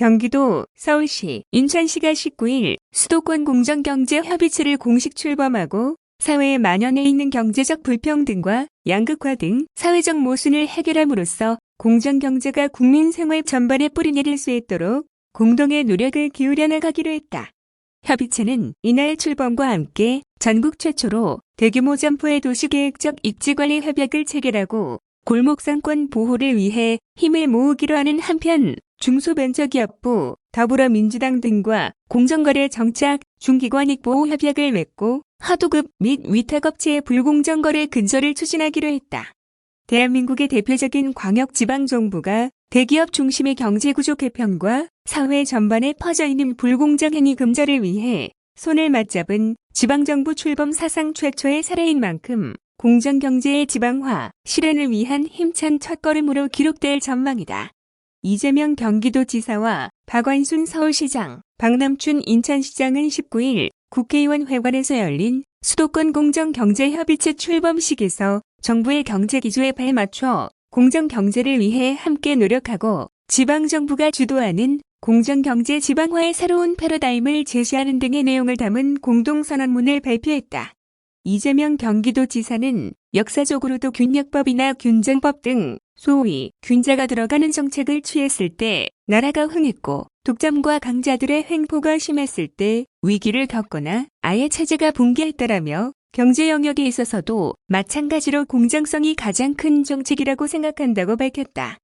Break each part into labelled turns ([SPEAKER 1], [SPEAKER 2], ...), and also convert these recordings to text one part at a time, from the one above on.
[SPEAKER 1] 경기도, 서울시, 인천시가 19일 수도권 공정경제협의체를 공식 출범하고 사회에 만연해 있는 경제적 불평등과 양극화 등 사회적 모순을 해결함으로써 공정경제가 국민 생활 전반에 뿌리내릴 수 있도록 공동의 노력을 기울여 나가기로 했다. 협의체는 이날 출범과 함께 전국 최초로 대규모 점포의 도시계획적 입지관리 협약을 체결하고 골목상권 보호를 위해 힘을 모으기로 하는 한편 중소벤처기업부, 더불어민주당 등과 공정거래 정착, 중기관익보호 협약을 맺고 하도급 및 위탁업체의 불공정거래 근절을 추진하기로 했다. 대한민국의 대표적인 광역지방정부가 대기업 중심의 경제구조 개편과 사회 전반에 퍼져있는 불공정행위 근절을 위해 손을 맞잡은 지방정부 출범 사상 최초의 사례인 만큼 공정경제의 지방화, 실현을 위한 힘찬 첫걸음으로 기록될 전망이다. 이재명 경기도지사와 박원순 서울시장, 박남춘 인천시장은 19일 국회의원 회관에서 열린 수도권 공정경제협의체 출범식에서 정부의 경제기조에 발맞춰 공정경제를 위해 함께 노력하고 지방정부가 주도하는 공정경제 지방화의 새로운 패러다임을 제시하는 등의 내용을 담은 공동선언문을 발표했다. 이재명 경기도지사는 역사적으로도 균역법이나 균정법 등 소위 균자가 들어가는 정책을 취했을 때 나라가 흥했고 독점과 강자들의 횡포가 심했을 때 위기를 겪거나 아예 체제가 붕괴했다라며 경제 영역에 있어서도 마찬가지로 공정성이 가장 큰 정책이라고 생각한다고 밝혔다.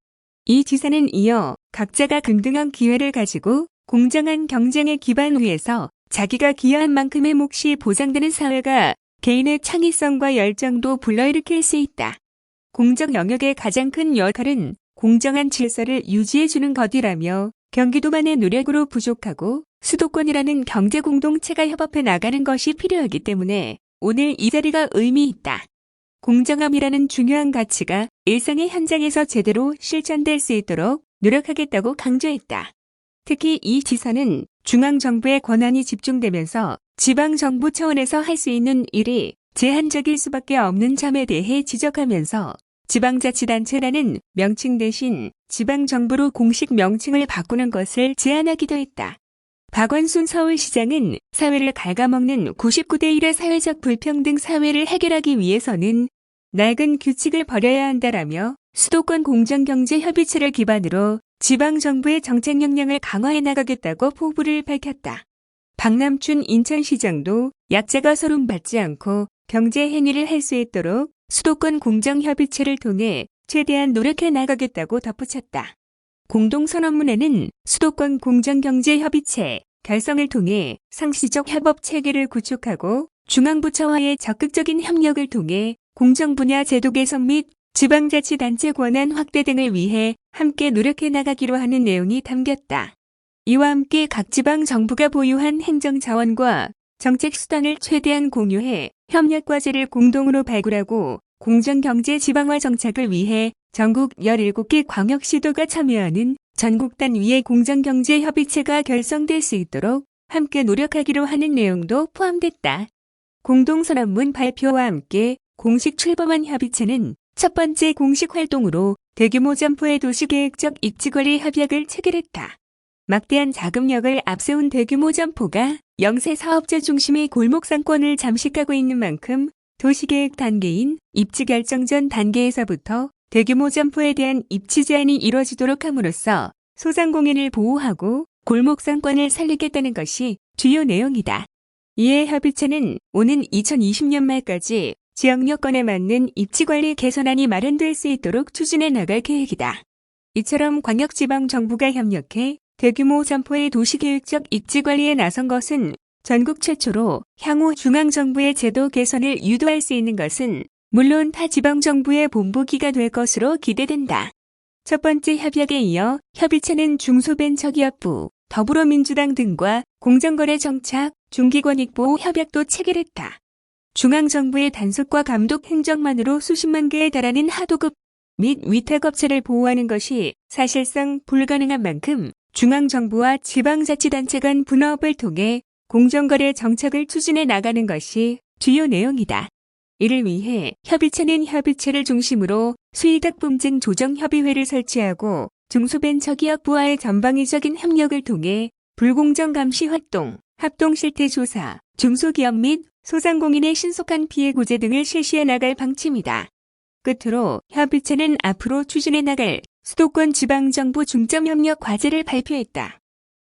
[SPEAKER 1] 이 지사는 이어 각자가 등등한 기회를 가지고 공정한 경쟁의 기반 위에서 자기가 기여한 만큼의 몫이 보장되는 사회가 개인의 창의성과 열정도 불러일으킬 수 있다. 공정 영역의 가장 큰 역할은 공정한 질서를 유지해주는 것이라며 경기도만의 노력으로 부족하고 수도권이라는 경제 공동체가 협업해 나가는 것이 필요하기 때문에 오늘 이 자리가 의미 있다. 공정함이라는 중요한 가치가 일상의 현장에서 제대로 실천될 수 있도록 노력하겠다고 강조했다. 특히 이 지사는 중앙정부의 권한이 집중되면서 지방정부 차원에서 할 수 있는 일이 제한적일 수밖에 없는 점에 대해 지적하면서 지방자치단체라는 명칭 대신 지방정부로 공식 명칭을 바꾸는 것을 제안하기도 했다. 박원순 서울시장은 사회를 갉아먹는 99대 1의 사회적 불평등 사회를 해결하기 위해서는 낡은 규칙을 버려야 한다라며 수도권 공정경제협의체를 기반으로 지방정부의 정책 역량을 강화해 나가겠다고 포부를 밝혔다. 박남춘 인천시장도 약자가 소름받지 않고 경제 행위를 할 수 있도록 수도권 공정협의체를 통해 최대한 노력해 나가겠다고 덧붙였다. 공동선언문에는 수도권 공정경제협의체 결성을 통해 상시적 협업 체계를 구축하고 중앙부처와의 적극적인 협력을 통해 공정분야 제도 개선 및 지방자치단체 권한 확대 등을 위해 함께 노력해 나가기로 하는 내용이 담겼다. 이와 함께 각 지방 정부가 보유한 행정자원과 정책 수단을 최대한 공유해 협력 과제를 공동으로 발굴하고 공정경제 지방화 정착을 위해 전국 17개 광역시도가 참여하는 전국 단위의 공정경제협의체가 결성될 수 있도록 함께 노력하기로 하는 내용도 포함됐다. 공동선언문 발표와 함께 공식 출범한 협의체는 첫 번째 공식 활동으로 대규모 점포의 도시계획적 입지관리 협약을 체결했다. 막대한 자금력을 앞세운 대규모 점포가 영세 사업자 중심의 골목상권을 잠식하고 있는 만큼 도시계획 단계인 입지 결정 전 단계에서부터 대규모 점포에 대한 입지 제한이 이뤄지도록 함으로써 소상공인을 보호하고 골목상권을 살리겠다는 것이 주요 내용이다. 이에 협의체는 오는 2020년 말까지 지역 여건에 맞는 입지관리 개선안이 마련될 수 있도록 추진해 나갈 계획이다. 이처럼 광역지방정부가 협력해 대규모 점포의 도시계획적 입지관리에 나선 것은 전국 최초로 향후 중앙정부의 제도 개선을 유도할 수 있는 것은 물론 타 지방정부의 본보기가 될 것으로 기대된다. 첫 번째 협약에 이어 협의체는 중소벤처기업부, 더불어민주당 등과 공정거래 정착, 중기관익보호 협약도 체결했다. 중앙정부의 단속과 감독 행정만으로 수십만 개에 달하는 하도급 및 위탁업체를 보호하는 것이 사실상 불가능한 만큼 중앙정부와 지방자치단체 간 분업을 통해 공정거래 정착을 추진해 나가는 것이 주요 내용이다. 이를 위해 협의체는 협의체를 중심으로 수의각 분쟁 조정협의회를 설치하고 중소벤처기업부와의 전방위적인 협력을 통해 불공정 감시 활동, 합동 실태 조사, 중소기업 및 소상공인의 신속한 피해 구제 등을 실시해 나갈 방침이다. 끝으로 협의체는 앞으로 추진해 나갈 수도권 지방정부 중점협력 과제를 발표했다.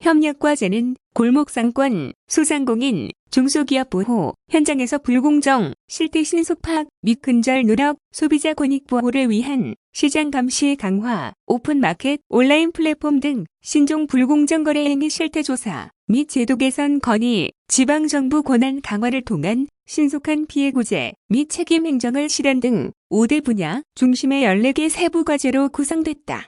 [SPEAKER 1] 협력과제는 골목상권, 소상공인, 중소기업 보호, 현장에서 불공정, 실태 신속 파악 및 근절 노력, 소비자 권익 보호를 위한 시장 감시 강화, 오픈마켓, 온라인 플랫폼 등 신종 불공정 거래 행위 실태 조사 및 제도 개선 건의, 지방정부 권한 강화를 통한 신속한 피해 구제 및 책임 행정을 실현 등 5대 분야 중심의 14개 세부 과제로 구성됐다.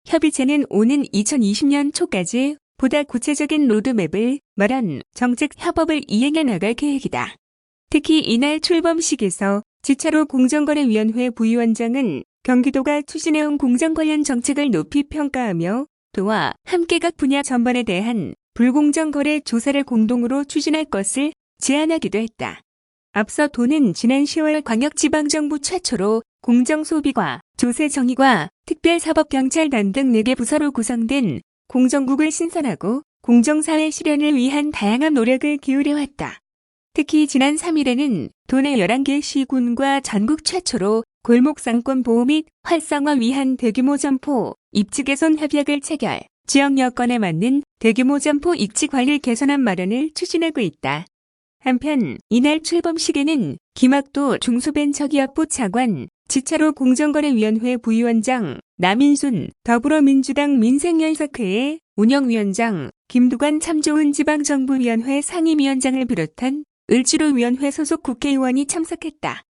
[SPEAKER 1] 협의체는 오는 2020년 초까지 보다 구체적인 로드맵을 마련 정책 협업을 이행해 나갈 계획이다. 특히 이날 출범식에서 지차로 공정거래위원회 부위원장은 경기도가 추진해온 공정 관련 정책을 높이 평가하며 도와 함께 각 분야 전반에 대한 불공정 거래 조사를 공동으로 추진할 것을 제안하기도 했다. 앞서 도는 지난 10월 광역지방정부 최초로 공정소비과 조세정의과 특별사법경찰단 등 4개 부서로 구성된 공정국을 신설하고 공정사회 실현을 위한 다양한 노력을 기울여왔다. 특히 지난 3일에는 도내 11개 시군과 전국 최초로 골목상권 보호 및 활성화 위한 대규모 점포 입지 개선 협약을 체결, 지역 여건에 맞는 대규모 점포 입지 관리 개선안 마련을 추진하고 있다. 한편 이날 출범식에는 김학도 중소벤처기업부 차관, 지차로 공정거래위원회 부위원장, 남인순 더불어민주당 민생연석회의 운영위원장, 김두관 참조은 지방정부위원회 상임위원장을 비롯한 을지로위원회 소속 국회의원이 참석했다.